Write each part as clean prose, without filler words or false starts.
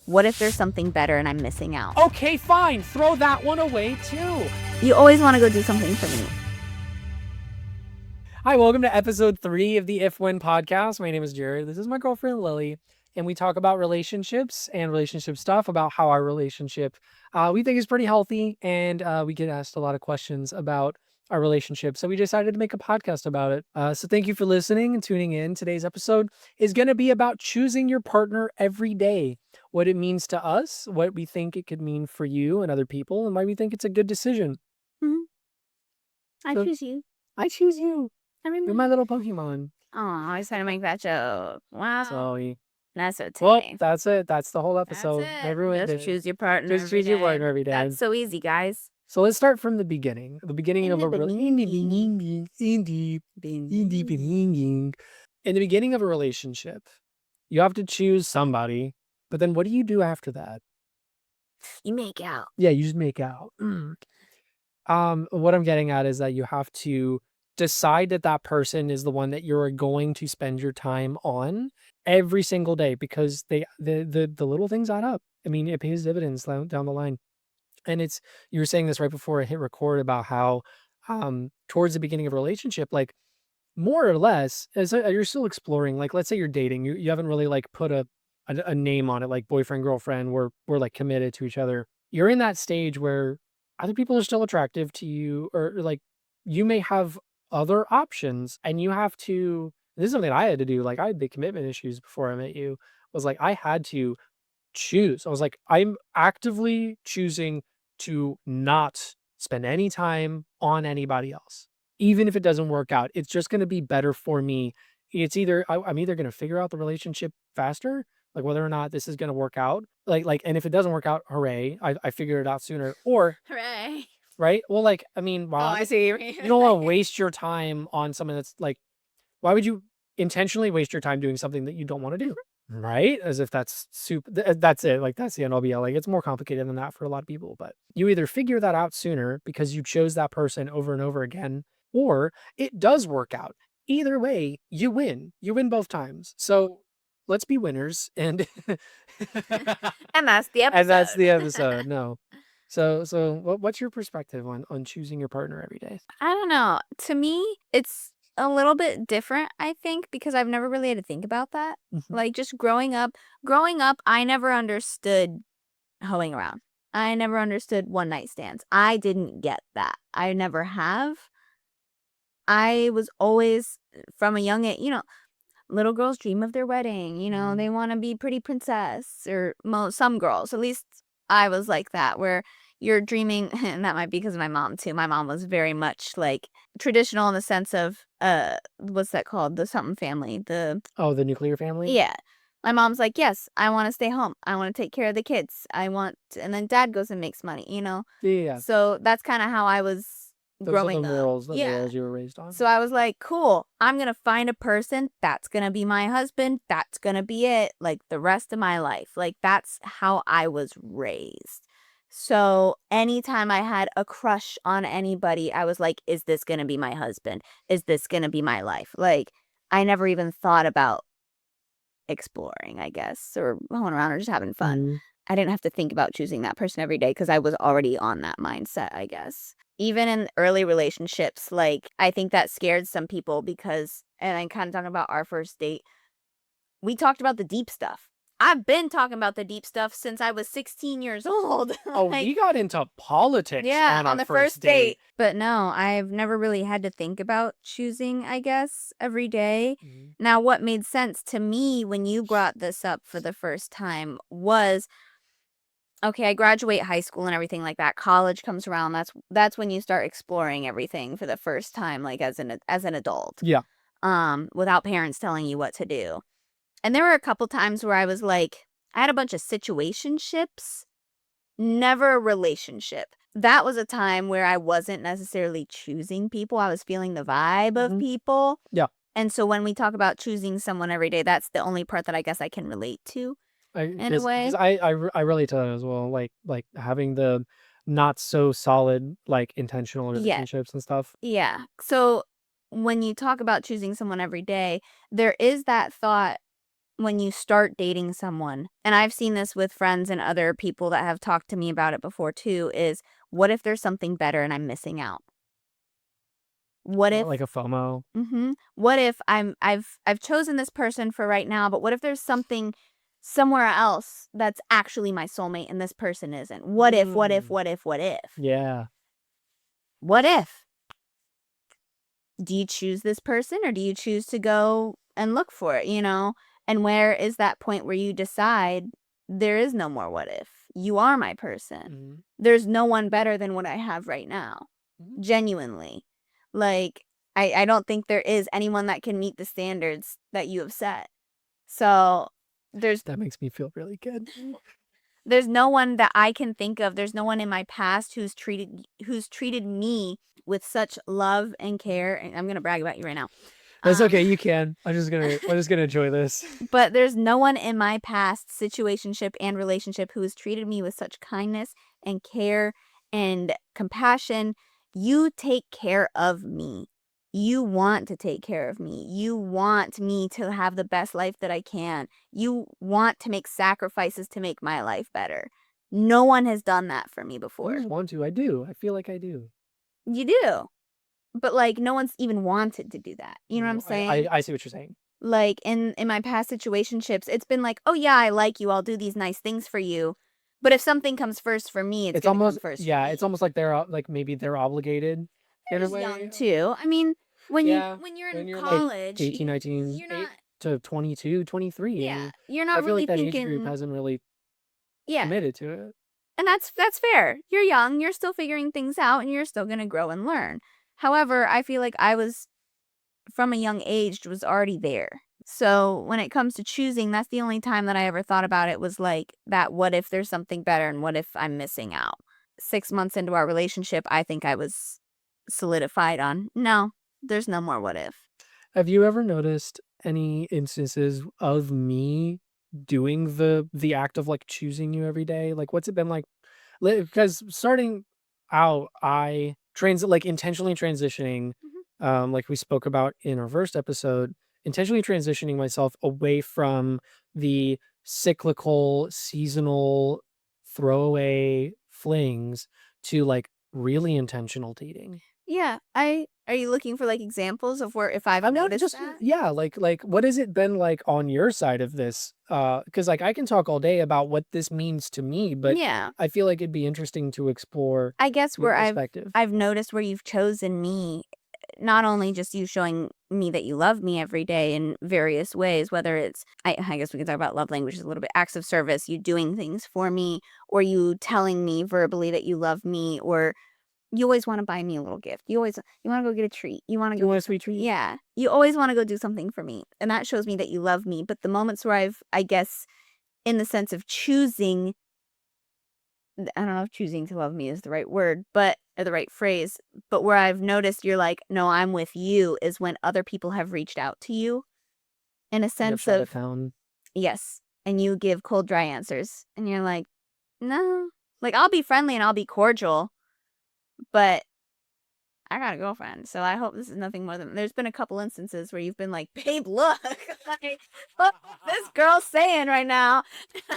What if there's something better and I'm missing out? Okay, fine. Throw that one away too. You always want to go do something for me. Hi, welcome to episode 3 of the If When podcast. My name is Jared. This is my girlfriend Lily, and we talk about relationships and relationship stuff, about how our relationship we think is pretty healthy, and we get asked a lot of questions about our relationship. So we decided to make a podcast about it. So thank you for listening and tuning in. Today's episode is going to be about choosing your partner every day, what it means to us, what we think it could mean for you and other people, and why we think it's a good decision. I So- choose you. I choose you. Every You're my little Pokemon. Oh, I was trying to make that joke. Wow. So, That's so well, tame. that's it. That's the whole That's episode. it. Everyone Just did. choose your partner. Just choose your partner every day. That's so easy, guys. So let's start from the beginning. The beginning In of the a in the beginning of a relationship, you have to choose somebody, but then what do you do after that? You make out. Yeah, you just make out. What I'm getting at is that you have to decide that that person is the one that you're going to spend your time on every single day, because the little things add up. I mean, it pays dividends down the line. And you were saying this right before I hit record about how towards the beginning of a relationship, like more or less, as you're still exploring, like let's say you're dating, you haven't really like put a name on it, like boyfriend, girlfriend, we're like committed to each other. You're in that stage where other people are still attractive to you, or like you may have other options, and you have to, this is something I had to do. Like I had the commitment issues before I met you, was like I had to choose. I was like, I'm actively choosing to not spend any time on anybody else. Even if it doesn't work out, it's just going to be better for me. It's either I'm either going to figure out the relationship faster, like whether or not this is going to work out, and if it doesn't work out, hooray, I figured it out sooner. Or Hooray. right, well, like I mean, Oh, I see what you mean. you don't want to waste your time on something that's like, why would you intentionally waste your time doing something that you don't want to do? Right? As if that's that's it. Like that's the end all be all. Like it's more complicated than that for a lot of people. But you either figure that out sooner because you chose that person over and over again, or it does work out. Either way, you win. You win both times. So let's be winners. And And that's the episode. and that's the episode. No. So what's your perspective on choosing your partner every day? I don't know. To me, it's a little bit different, I think, because I've never really had to think about that. Like just growing up, I never understood hoeing around. I never understood one night stands. I didn't get that. I never have. I was always from a young age, little girls dream of their wedding, they want to be pretty princess, or some girls, at least I was like that, where you're dreaming, and that might be because of my mom too. My mom was very much like traditional in the sense of, what's that called? The something family, the nuclear family? Yeah. My mom's like, yes, I want to stay home. I want to take care of the kids. And then dad goes and makes money, Yeah. So that's kind of how I was growing up. The morals you were raised on. So I was like, cool, I'm going to find a person that's going to be my husband. That's going to be it. Like the rest of my life. Like that's how I was raised. So anytime I had a crush on anybody, I was like, is this going to be my husband? Is this going to be my life? Like I never even thought about exploring, I guess, or going around or just having fun. I didn't have to think about choosing that person every day because I was already on that mindset, I guess. Even in early relationships, like I think that scared some people because, and I'm kind of talking about our first date, we talked about the deep stuff. I've been talking about the deep stuff since I was 16 years old. Oh, we got into politics on the our first date. But no, I've never really had to think about choosing, I guess, every day. Now, what made sense to me when you brought this up for the first time was, okay, I graduate high school and everything like that. College comes around. That's when you start exploring everything for the first time, like as an adult. Yeah. Without parents telling you what to do. And there were a couple times where I was like, I had a bunch of situationships, never a relationship. That was a time where I wasn't necessarily choosing people. I was feeling the vibe of people. Yeah. And so when we talk about choosing someone every day, that's the only part that I guess I can relate to in a way. I relate to that as well. Like having the not so solid, like intentional relationships and stuff. Yeah. So when you talk about choosing someone every day, there is that thought when you start dating someone, and I've seen this with friends and other people that have talked to me about it before too, is what if there's something better and I'm missing out? What if Like a FOMO. what if I've chosen this person for right now, but what if there's something somewhere else that's actually my soulmate and this person isn't? What if, what if, Mm. what if, what if? Yeah. What if? Do you choose this person or do you choose to go and look for it, you know? And where is that point where you decide there is no more what if? You are my person. Mhm. There's no one better than what I have right now. Mhm. Genuinely. Like, I don't think there is anyone that can meet the standards that you have set. So there's That makes me feel really good. there's no one that I can think of. There's no one in my past who's treated me with such love and care. And I'm gonna brag about you right now. That's Um, okay, you can. I'm just gonna enjoy this. but there's no one in my past situationship and relationship who has treated me with such kindness and care and compassion. You take care of me. You want to take care of me. You want me to have the best life that I can. You want to make sacrifices to make my life better. No one has done that for me I before. don't want to. I do. I feel like I do. You do. But like no one's even wanted to do that. You know what I'm No, I saying? I see what you're saying. Like, in my past situationships, it's been like, "Oh, yeah, I like you, I'll do these nice things for you." But if something comes first for me, it's It's gonna come almost first for yeah, it's me. almost like like maybe they're obligated They're in a just young way. too. I mean, Yeah, when you're in when you're like college, 18, 19, you're 8 not to 22, 23, yeah, and you're I not feel really like that age group thinking hasn't really yeah, committed to it. and that's fair. You're young, you're still figuring things out, and you're still gonna grow and learn. However, I feel like I was from a young age was already there. So when it comes to choosing, that's the only time that I ever thought about it was like that what if there's something better and what if I'm missing out? 6 months into our relationship, I think I was solidified on no, there's no more what if. Have you ever noticed any instances of me doing the act of like choosing you every day? Like what's it been like? Because starting out, I like intentionally transitioning, Mhm. like we spoke about in our first episode, intentionally transitioning myself away from the cyclical, seasonal, throwaway flings to like really intentional dating. Yeah, I are you looking for like examples of where if I've I'm not noticed just that? yeah, like what has it been like on your side of this? Because like I can talk all day about what this means to me, but Yeah. I feel like it'd be interesting to explore I guess your where perspective. I've noticed where you've chosen me, not only just you showing me that you love me every day in various ways, whether it's I guess we can talk about love languages a little bit, acts of service, you doing things for me, or you telling me verbally that you love me, or you always want to buy me a little gift. You want to go get a treat. You want to Do you go want do a sweet something. treat? Yeah. You always want to go do something for me. And that shows me that you love me. But the moments where I guess in the sense of choosing I don't know if choosing to love me is the right word, but or the right phrase, but where I've noticed you're like, "No, I'm with you," is when other people have reached out to you in a You have sense shot it of down. yes, and you give cold, dry answers, and you're like, "No." Like, I'll be friendly and I'll be cordial, but I got a girlfriend, so I hope this is nothing more than there's been a couple instances where you've been like, "Babe, look, like, look what this girl's saying right now."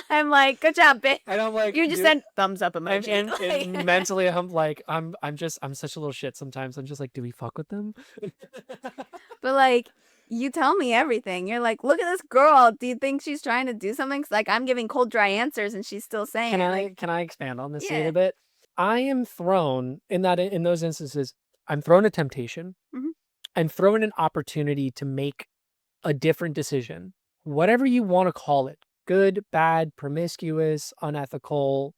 I'm like, "Good job, babe." And I'm like, You just dude, said thumbs up and emoji. and, and Like mentally I'm like, I'm such a little shit sometimes. I'm just like, do we fuck with them? But, like, you tell me everything. You're like, "Look at this girl. Do you think she's trying to do something?" 'Cause, like, I'm giving cold, dry answers, and she's still saying Can it, I like can I expand on this a little yeah. bit? I am thrown in those instances, I'm thrown a temptation. Mhm. I'm thrown an opportunity to make a different decision. Whatever you want to call it. Good, bad, promiscuous, unethical,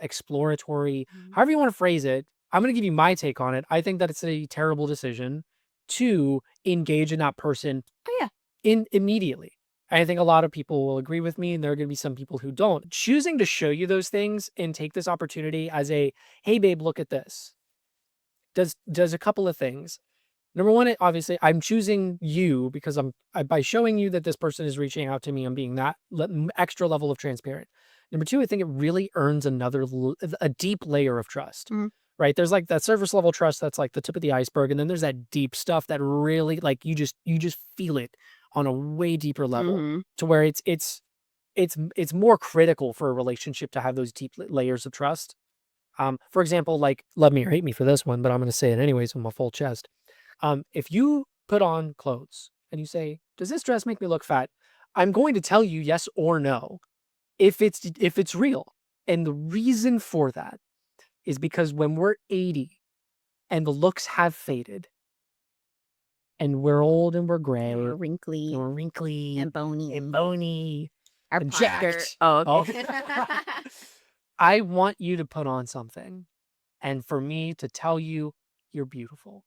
exploratory, Mhm. however you want to phrase it. I'm going to give you my take on it. I think that it's a terrible decision to engage in that person Oh, yeah. in immediately. I think a lot of people will agree with me, and there are going to be some people who don't. Choosing to show you those things and take this opportunity as a, hey babe, look at this, does a couple of things. Number one, obviously, I'm choosing you because by showing you that this person is reaching out to me, I'm being that extra level of transparent. Number two, I think it really earns a deep layer of trust, Mhm. right? There's like that surface level trust that's like the tip of the iceberg, and then there's that deep stuff that really like you just feel it on a way deeper level Mhm. to where it's more critical for a relationship to have those deep layers of trust. For example, like, love me or hate me for this one, but I'm going to say it anyways with my full chest. If you put on clothes and you say, "Does this dress make me look fat?" I'm going to tell you yes or no if it's real. And the reason for that is because when we're 80 and the looks have faded and we're old and we're gray And we're and wrinkly we're wrinkly and bony. and bony Our and posture. jacked. Oh, Oh, okay. I want you to put on something and for me to tell you you're beautiful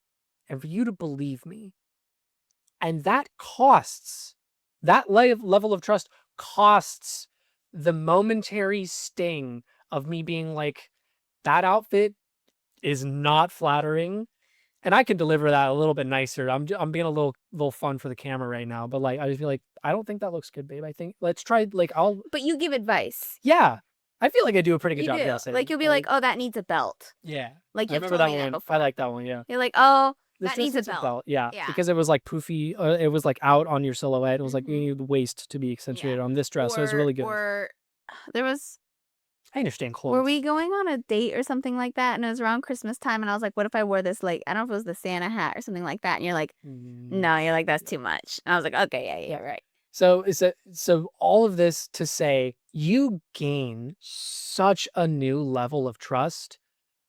and for you to believe me. And that costs, that level of trust costs the momentary sting of me being like, that outfit is not flattering. And I can deliver that a little bit nicer. I'm being a little fun for the camera right now, but like I just feel like I don't think that looks good, babe. I think let's try like I'll But you give advice. yeah. I feel like I do a pretty good You job do. dressing. Like, you'll be like, "Oh, that needs a belt." Yeah. Like, I you've remember told that me that one. I before. like that one. Yeah. You're like, "Oh, This that dress needs a needs a belt." belt. Yeah, Yeah. because it was like poofy. It was like out on your silhouette. It was like you Mhm. need the waist to be Yeah. accentuated on this dress. So it was really good. Or there was I understand were clothes. we going on a date or something like that? And it was around Christmas time, and I was like, "What if I wore this, like" I don't know if it was the Santa hat or something like that, and you're like, Mm, "No." You're like, "That's too much." And I was like, "Okay, yeah, yeah. you're right." So all of this to say you gain such a new level of trust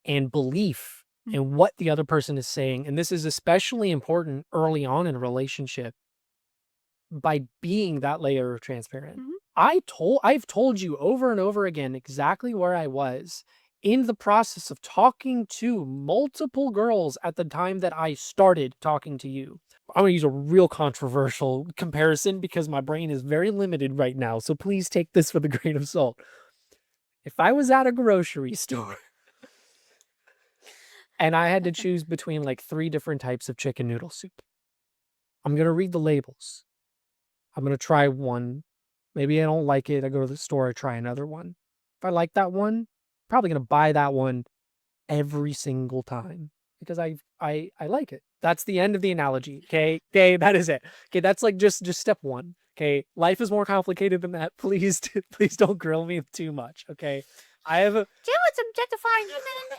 and belief Mm. in what the other person is saying. And this is especially important early on in a relationship by being that layer of transparent. Mhm. I've told you over and over again exactly where I was in the process of talking to multiple girls at the time that I started talking to you. I'm gonna use a real controversial comparison because my brain is very limited right now. So please take this with a grain of salt. If I was at a grocery store and I had to choose between like 3 different types of chicken noodle soup, I'm gonna read the labels. I'm gonna try one. Maybe I don't like it. I go to the store, I try another one. If I like that one, probably gonna buy that one every single time because I like it. That's the end of the analogy. Okay. Okay, that is it. Okay, that's like just step one. Okay. Life is more complicated than that. Please please don't grill me too much. Okay. I have a Jill is objectifying women.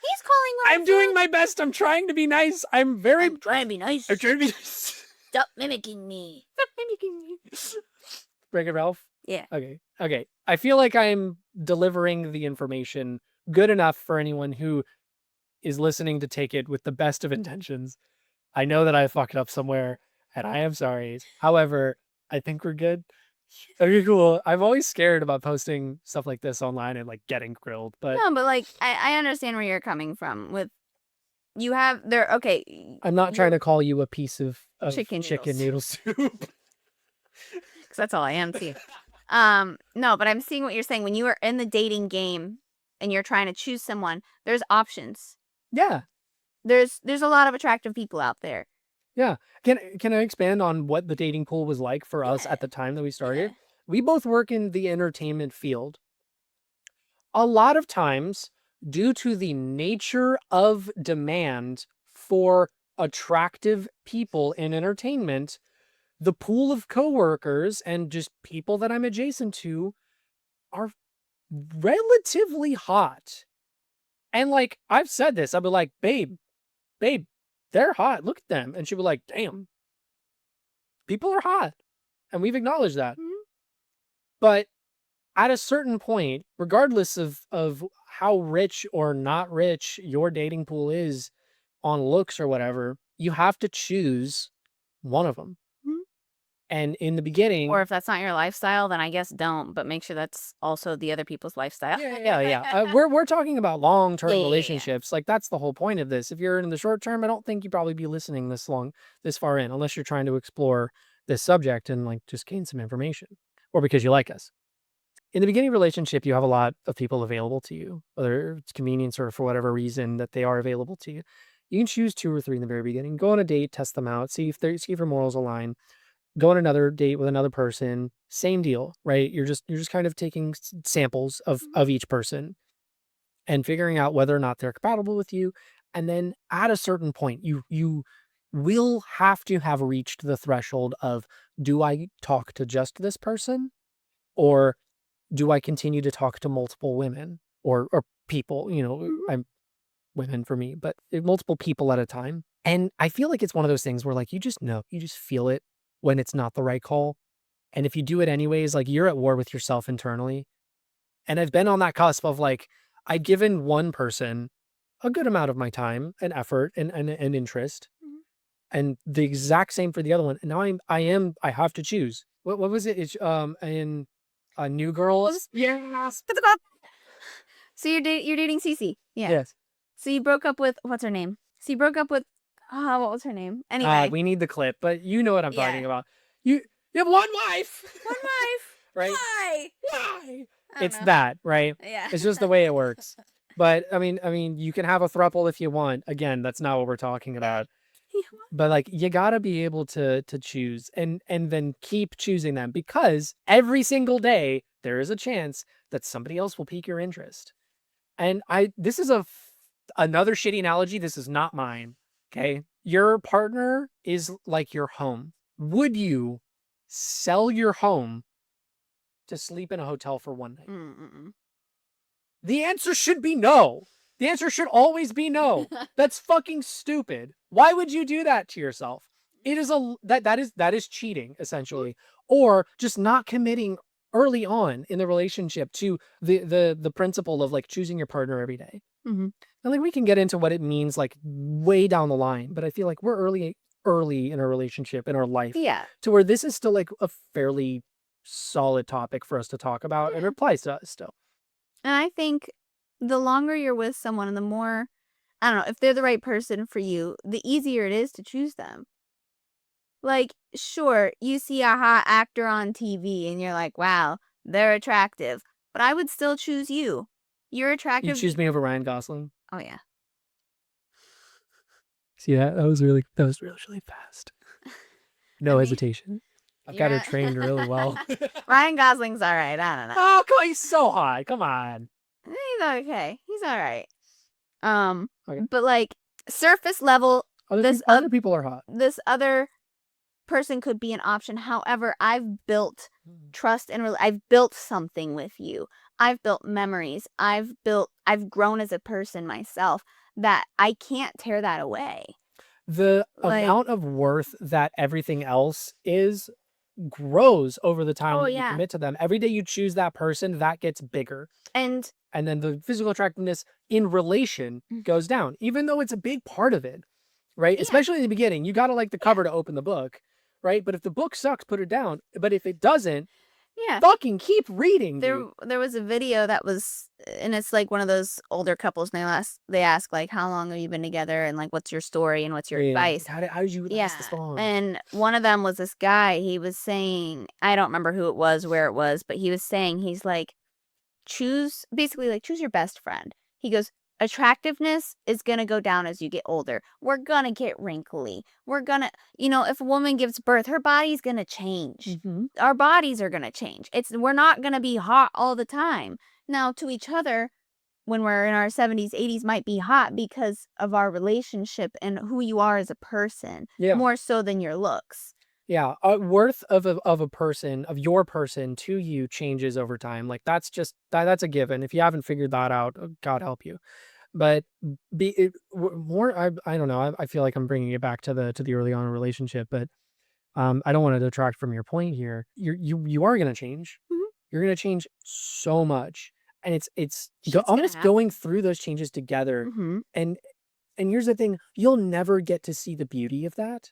He's calling women I'm doing fat. my best. I'm trying to be nice. I'm Trying to be nice. trying to be nice. Stop mimicking me. Stop mimicking me. Break it, Ralph. Yeah. Okay. Okay. I feel like I'm delivering the information good enough for anyone who is listening to take it with the best of intentions. I know that I fucked up somewhere and I am sorry. However, I think we're good. Okay, cool. I'm always scared about posting stuff like this online and like getting grilled, but No, but like I understand where you're coming from with you have there okay, I'm not trying to call you a piece of chicken chicken noodles. noodle soup. Cuz that's all I am to you. No, but I'm seeing what you're saying when you are in the dating game and you're trying to choose someone, there's options. Yeah. There's a lot of attractive people out there. Yeah. Can I expand on what the dating pool was like for us Yeah. at the time that we Yeah. started? We both work in the entertainment field. A lot of times, due to the nature of demand for attractive people in entertainment, the pool of coworkers and just people that I'm adjacent to are relatively hot. And like I've said this, I'll be like, babe, they're hot. Look at them. And she'll be like, damn, people are hot. And we've acknowledged that. Mhm. But at a certain point, regardless of how rich or not rich your dating pool is on looks or whatever, you have to choose one of them. Mhm. And in the Or beginning, if that's not your lifestyle, then I guess don't, but make sure that's also the other people's lifestyle. yeah. We're talking about long-term Yeah. relationships. Like that's the whole point of this. If you're in the short term, I don't think you'd probably be listening this far in, unless you're trying to explore this subject and like just gain some information, or because you like us. In the beginning relationship, you have a lot of people available to you, whether it's convenience or for whatever reason that they are available to you. You can choose 2 or 3 in the very beginning. Go on a date, test them out, see if your morals align. Go on another date with another person, same deal, right? You're just kind of taking samples Mhm. of each person and figuring out whether or not they're compatible with you. And then at a certain point, you will have to have reached the threshold of, do I talk to just this person, or do I continue to talk to multiple women or people, I'm women for me, but multiple people at a time. And I feel like it's one of those things where, like, you just know, you just feel it when it's not the right call. And if you do it anyways, like, you're at war with yourself internally. And I've been on that cusp of, like, I'd given one person a good amount of my time and effort and interest, Mhm. and the exact same for the other one. And now I have to choose. What was it? It's in New Girls. Yes. So you're dating Cece. Yeah. Yes. So you broke up with what's her name? So you broke up with what was her name? Anyway. We need the clip, but you know what I'm talking Yeah. about. You you have one wife. One wife. Right? Why? Why? I don't It's know. that, right? Yeah. It's just the way it works. But I mean, you can have a throuple if you want. Again, that's not what we're talking about. But, like, you gotta be able to choose and then keep choosing them, because every single day there is a chance that somebody else will pique your interest. And this is another shitty analogy. This is not mine. Okay. Your partner is like your home. Would you sell your home to sleep in a hotel for one night? Mm-mm. The answer should be no. The answer should always be no. That's fucking stupid. Why would you do that to yourself? It is that is cheating, essentially, or just not committing early on in the relationship to the principle of, like, choosing your partner every day. Mm-hmm. And, like, we can get into what it means, like, way down the line, but I feel like we're early in a relationship in our life, Yeah. to where this is still, like, a fairly solid topic for us to talk about, and it applies to us still. And I think the longer you're with someone and the more, I don't know, if they're the right person for you, the easier it is to choose them. Like, sure, you see a hot actor on TV and you're like, wow, they're attractive. But I would still choose you. You're You attractive. choose me over Ryan Gosling? Oh, yeah. See that? That was really, really fast. I No mean, hesitation. I've you're got her at trained really well. Ryan Gosling's all right. I don't know. Oh, come on, he's so hot. Come on. He's okay. He's all right. Okay. But like surface level, Other people are hot. this other person could be an option. However, I've built trust and I've built something with you. I've built memories. I've grown as a person myself that I can't tear that away. The Like, amount of worth that everything else is grows over the time oh that you yeah. commit to them. Every day you choose that person, that gets bigger. And And then the physical attractiveness in relation goes down, even though it's a big part of it, right? yeah, Especially in the beginning. You got to like the cover to open the book, right? But if the book sucks, put it down. But if it doesn't, yeah. fucking keep reading, dude. There was a video that was, and it's like one of those older couples, and they ask like, how long have you been together, and like, what's your story and what's your Yeah. advice. How did you last this Yeah, long? and one of them was this guy. He was saying, I don't remember who it was, where it was, but he was saying, he's like, choose your best friend. He goes, attractiveness is going to go down as you get older. We're going to get wrinkly. We're going to, if a woman gives birth, her body's going to change. Mhm. Our bodies are going to change. We're not going to be hot all the time. Now, to each other, when we're in our 70s, 80s might be hot because of our relationship and who you are as a person, Yeah. more so than your looks. Yeah, worth of a person, of your person to you changes over time. Like, that's a given. If you haven't figured that out, God help you. But more, I don't know. I feel like I'm bringing it back to the early on relationship, but I don't want to detract from your point here. You are gonna change. Mhm. You're gonna change so much, and it's Shit's gonna almost happen. going through those changes together. Mhm. And here's the thing: you'll never get to see the beauty of that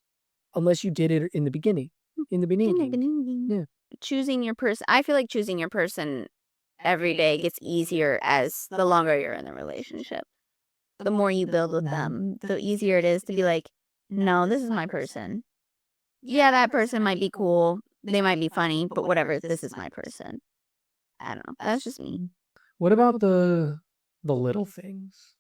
unless you did it in the beginning. In the beginning, yeah. Choosing your person, I feel like choosing your person every day gets easier as the longer you're in the relationship. The more you build with them, the easier it is to be like, no, this is my person. Yeah, that person might be cool. They might be funny, but whatever, this is my person. I don't know. That's just me. What about the little things?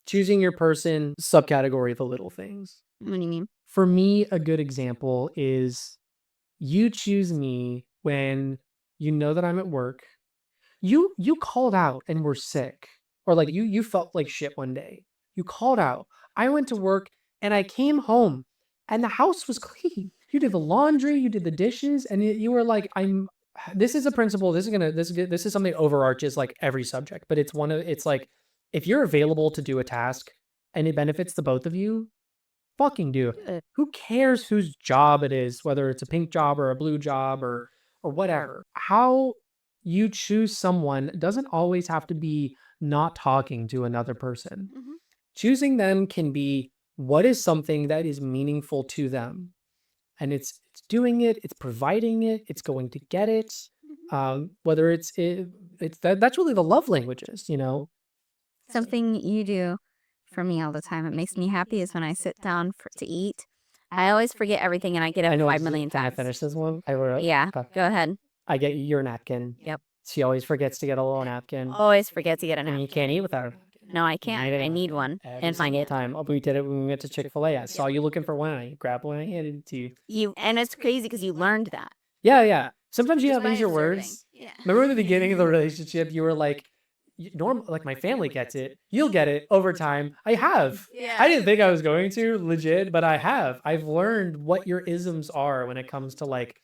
Choosing your person, subcategory the little things. What do you mean? For me, a good example is you choose me when you know that I'm at work. You called out and were sick, or like you felt like shit one day. You called out. I went to work and I came home and the house was clean. You did the laundry, you did the dishes, and you were like, "I'm." This is a principle. This is something that overarches like every subject, but it's like if you're available to do a task and it benefits the both of you, fucking do. Good. Who cares whose job it is, whether it's a pink job or a blue job or whatever. How you choose someone doesn't always have to be not talking to another person. Mhm. Choosing them can be what is something that is meaningful to them. And it's doing it, it's providing it, it's going to get it. Mhm. Whether it's that's really the love languages, you know. Something you do for me all the time, it makes me happy, is when I sit down to eat. I always forget everything and I get I it know. 5 million Can I times. finish this one? I wrote. Yeah, Okay. go ahead. I get your napkin. Yep. She always forgets to get a little napkin. Always forget to get a And you napkin. can't eat without a napkin. No, I can't. I need one Every and find single it. time. Oh, we did it when we went to Chick-fil-A. I saw you looking for one. I grabbed one. I handed it to you. And it's crazy because you learned that. Yeah, yeah. Sometimes you Just have by easier observing. words. Yeah. Remember in the beginning of the relationship, you were like, like my family gets it. You'll get it over time. I have. Yeah. I didn't think I was going to, legit, but I have. I've learned what your isms are when it comes to like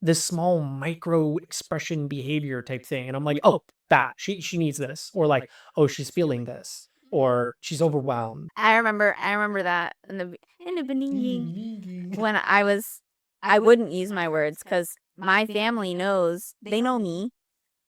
this small micro expression behavior type thing. And I'm like, oh, that she needs this. Or like, oh, she's feeling this. Or she's overwhelmed. I remember that in the beginning when I wouldn't use my words because my family knows, they know me.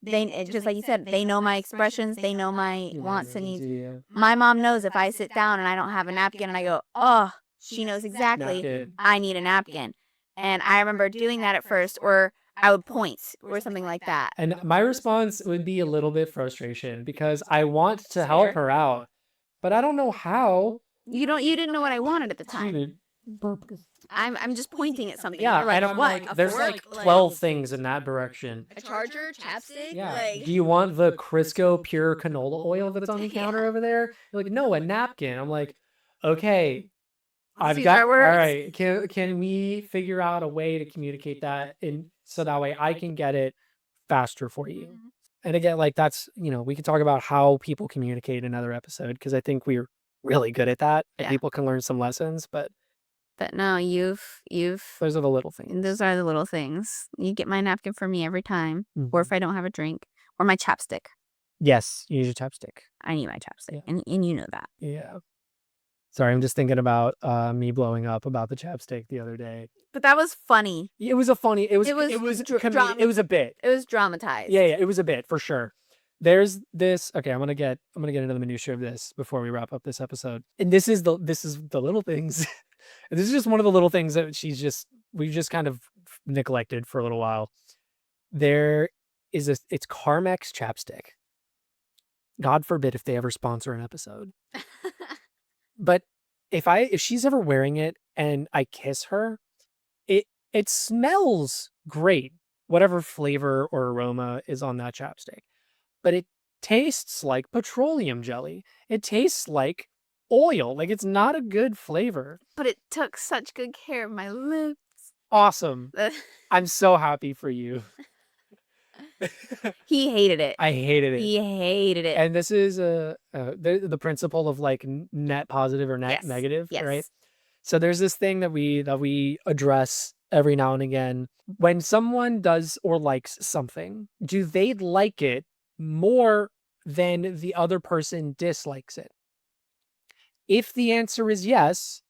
Just like you said, they know my expressions, they know my wants and needs. Yeah. My mom knows if I sit down and I don't have a napkin and I go, oh, she knows exactly Napkin. I need a napkin. And I remember doing that at first, or I would point or something like that. And my response would be a little bit frustration because I want to help her out, but I don't know how. You didn't know what I wanted at the time. Dude. I'm just pointing at something. Yeah, You're like, and I'm what? like, A there's fork? like 12 things in that direction. A charger, chapstick. Yeah. Like, Do you want the Crisco pure canola oil that's on the counter over there? You're like, no, a napkin. I'm like, okay, I've use got. our All words. right, can we figure out a way to communicate that, and so that way I can get it faster for you? Mhm. And again, like that's we can talk about how people communicate in another episode because I think we're really good at that, and Yeah. people can learn some lessons. But But no, you've those are the little things. those are the little things. You get my napkin for me every time, or if Mhm. I don't have a drink, or my chapstick. Yes, you use your chapstick. I need my chapstick, Yeah. and you know that. Yeah. Sorry, I'm just thinking about me blowing up about the chapstick the other day. But that was funny. It was a funny. It was drama. it was a bit. It was dramatized. Yeah, yeah, it was a bit for sure. There's this. Okay, I'm gonna get into the minutia of this before we wrap up this episode. And this is the little things. This is just one of the little things that we've just kind of neglected for a little while. There is it's Carmex chapstick. God forbid if they ever sponsor an episode. But if she's ever wearing it and I kiss her, it smells great, whatever flavor or aroma is on that chapstick. But it tastes like petroleum jelly. It tastes like oil. Like it's not a good flavor. But it took such good care of my lips. Awesome. I'm so happy for you. He hated it. I hated it. He hated it. And this is the principle of like net positive or net Yes. negative, Yes. right? So there's this thing that we address every now and again. When someone does or likes something, do they like it more than the other person dislikes it? If the answer is yes,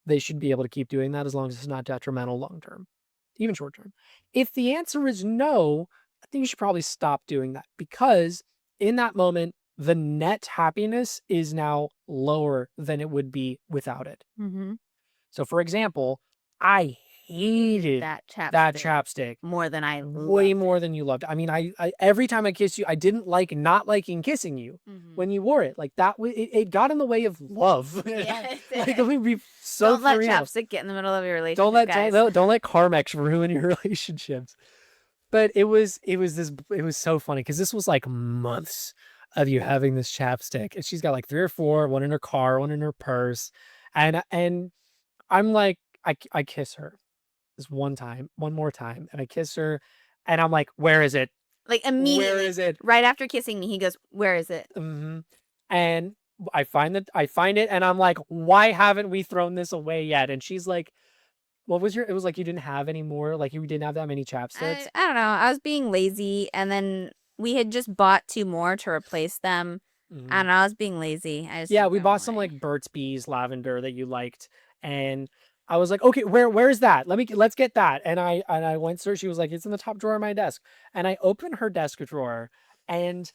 they should be able to keep doing that as long as it's not detrimental long term, even short term. If the answer is no, I think you should probably stop doing that because in that moment, the net happiness is now lower than it would be without it. Mm-hmm. So, for example, I hated That chapstick more than I way loved more than you loved. I mean, I every time I kissed you, I didn't like not liking kissing you it. Mhm. when you wore it. Like that, it got in the way of love. Yeah, it Like did. let me be so Don't let for real. chapstick get in the middle of your relationship, Don't let guys. don't let Carmex ruin your relationships. But it was so funny because this was like months of you having this chapstick, and she's got like 3 or 4, one in her car, one in her purse, and I'm like I kiss her this one more time, and I kiss her, and I'm like, where is it? Like Where immediately, is it? right after kissing me, he goes, "Where is it?" Mhm. And I find it and I'm like, why haven't we thrown this away yet? And she's like, what was it was like you didn't have any more, like you didn't have that many chapsticks. I don't know. I was being lazy, and then we had just bought 2 more to replace them. I Mhm. don't know. I was being lazy. I just Yeah, didn't we throw 'em bought some away. like Burt's Bees lavender that you liked, and I was like, okay, where's that? Let's get that. And I went search. She was like, it's in the top drawer of my desk, and I opened her desk drawer, and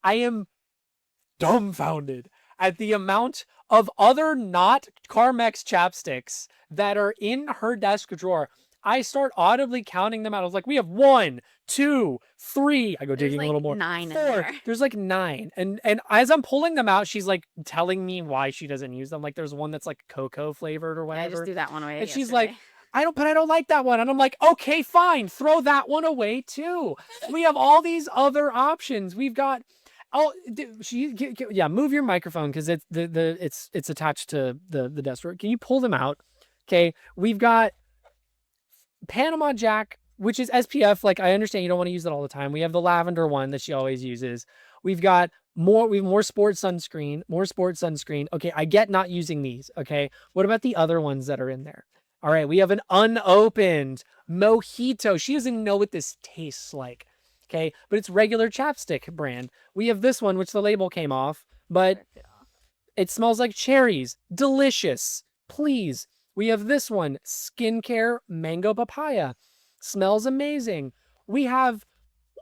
I am dumbfounded at the amount of other not Carmex chapsticks that are in her desk drawer. I start audibly counting them out. I was like, we have 1, 2, 3. I go There's digging a like little more. 9 in 4. there. There's like 9. And as I'm pulling them out, she's like telling me why she doesn't use them. Like there's one that's like cocoa flavored or Yeah, I just whatever. threw that one away And she's like, yesterday. I don't like that one. And I'm like, okay, fine. Throw that one away too. We have all these other options. We've got Oh, yeah. Move your microphone because it's attached to the desk drawer. Can you pull them out? Okay, we've got Panama Jack, which is SPF. Like I understand you don't want to use it all the time. We have the lavender one that she always uses. We've got we have more sports sunscreen, more sports sunscreen. Okay, I get not using these. Okay, what about the other ones that are in there? All right, we have an unopened mojito. She doesn't know what this tastes like. Okay, but it's regular chapstick brand. We have this one, which the label came off, but it smells like cherries. Delicious. Please. We have this one, skincare mango papaya. Smells amazing. We have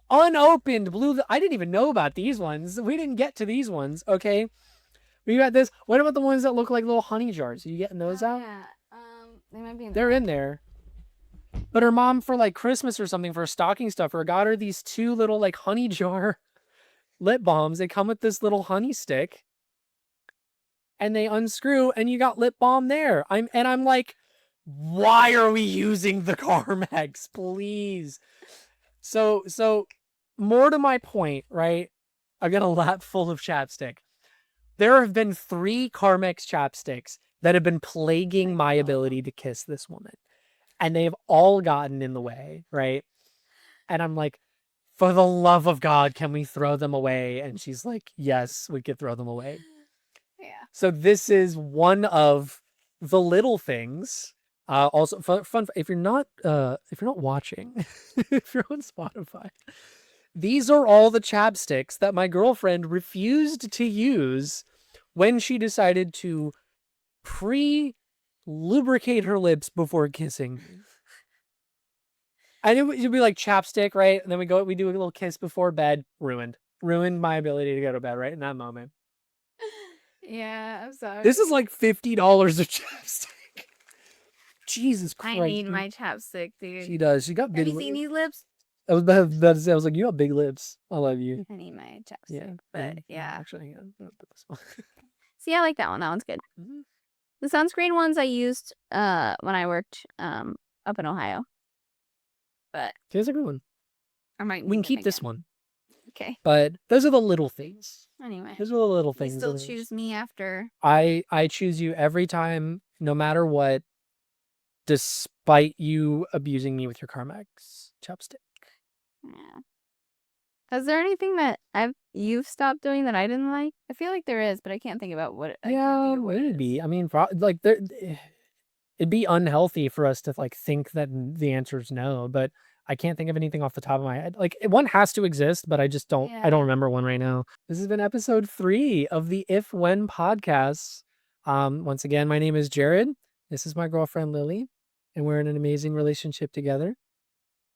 unopened blue. I didn't even know about these ones. We didn't get to these ones. Okay. We got this. What about the ones that look like little honey jars? Are you getting those out? Yeah. They might be in They're in there. But her mom, for like Christmas or something, for a stocking stuffer, got her these 2 little like honey jar lip balms. They come with this little honey stick, and they unscrew, and you got lip balm there. I'm like, why are we using the Carmex, please? So more to my point, right? I got a lap full of chapstick. There have been 3 Carmex chapsticks that have been plaguing my ability to kiss this woman, and they've all gotten in the way, right? And I'm like, for the love of God, can we throw them away? And she's like, yes, we could throw them away. Yeah. So this is one of the little things. Also fun if you're not watching, if you're on Spotify, these are all the chapsticks that my girlfriend refused to use when she decided to lubricate her lips before kissing. And it'd be like chapstick, right? And then we do a little kiss before bed. Ruined my ability to go to bed right in that moment. Yeah, I'm sorry. This is like $50 of chapstick. Jesus Christ. I need my chapstick, dude. She does. She got big Have you seen these lips? I was about to say, I was like, you got big lips. I love you. I need my chapstick. Yeah. But yeah. Actually, hang on. See, I like that one. That one's good. Mm-hmm. The sunscreen ones I used when I worked up in Ohio. But Here's a good one. I might We can need keep them this again. one. Okay. But those are the little things. Anyway. Those are the little You things. still choose me after. I choose you every time, no matter what, despite you abusing me with your Carmex chapstick. Yeah. Is there anything that you've stopped doing that I didn't like? I feel like there is, but I can't think about what. Yeah, it'd be. I mean, like it'd be unhealthy for us to like think that the answer is no, but I can't think of anything off the top of my head. Like one has to exist, but I just don't. I don't remember one right now. This has been episode 3 of the If When podcast. Once again, my name is Jared. This is my girlfriend Lily, and we're in an amazing relationship together.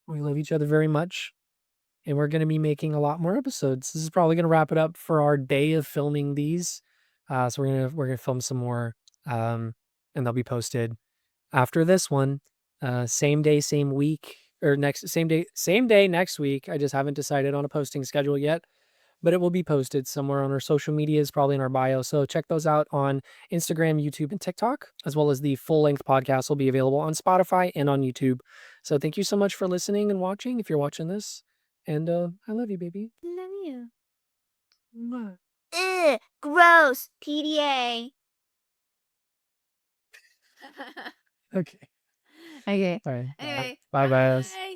We love each other very much, and we're going to be making a lot more episodes. This is probably going to wrap it up for our day of filming these. So we're gonna film some more, and they'll be posted after this one. Same day, same week, or same day next week. I just haven't decided on a posting schedule yet, but it will be posted somewhere on our social medias, probably in our bio. So check those out on Instagram, YouTube, and TikTok, as well as the full-length podcast will be available on Spotify and on YouTube. So thank you so much for listening and watching, if you're watching this. And I love you, baby. Love you. Mwah. Ugh, gross. PDA. Okay. Okay. All right. Anyway. Bye, guys. Bye.